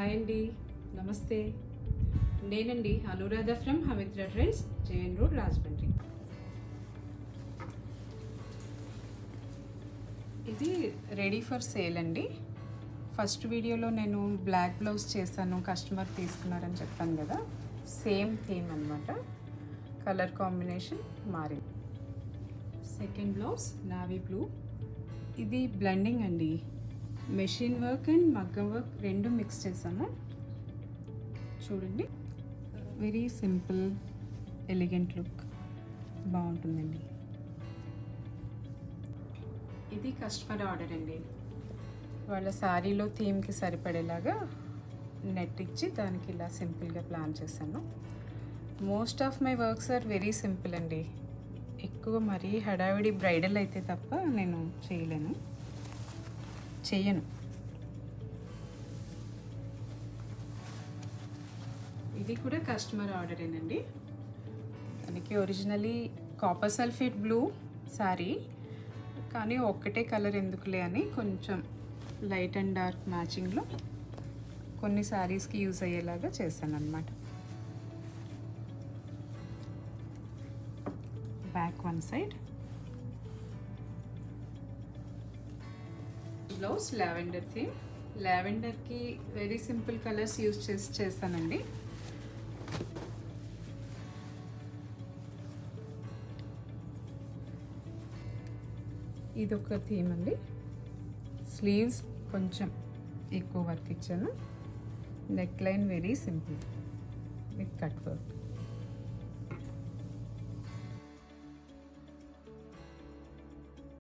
Hi అండి, నమస్తే. నేనండి Anuradha from Hamitra trends, JN road, Rajahmundry. ఇది రెడీ ఫర్ సేల్ అండి. ఫస్ట్ వీడియోలో నేను బ్లాక్ బ్లౌజ్ చేశాను, కస్టమర్ తీసుకున్నారని చెప్పాను కదా, సేమ్ థీమ్ అనమాట. కలర్ కాంబినేషన్ మారింది. Second blouse navy blue. ఇది బ్లెండింగ్ అండి, మెషిన్ వర్క్ అండ్ మగ్గం వర్క్ రెండు మిక్స్ చేశాను. చూడండి, వెరీ సింపుల్ ఎలిగెంట్ లుక్, బాగుంటుందండి. ఇది కస్టమర్ ఆర్డర్ అండి. వాళ్ళ శారీలో థీమ్కి సరిపడేలాగా నెట్ ఇచ్చి దానికి ఇలా సింపుల్గా ప్లాన్ చేశాను. Most of my works are very simple అండి. ఎక్కువ మరీ హడావిడి బ్రైడల్ అయితే తప్ప నేను చేయను. ఇది కూడా కస్టమర్ ఆర్డరేనండి. దానికి originally copper sulphate blue sari, కానీ ఒక్కటే కలర్ ఎందుకులే అని కొంచెం లైట్ అండ్ డార్క్ మ్యాచింగ్లో కొన్ని శారీస్కి యూజ్ అయ్యేలాగా చేశాను అన్నమాట. Back one side. Blouse lavender theme. లావెండర్కి వెరీ సింపుల్ కలర్స్ యూజ్ చేస్తానండి. ఇది ఒక థీమ్ అండి. స్లీవ్స్ కొంచెం ఎక్కువ వర్క్ ఇచ్చాను. Neck line very simple with cut work.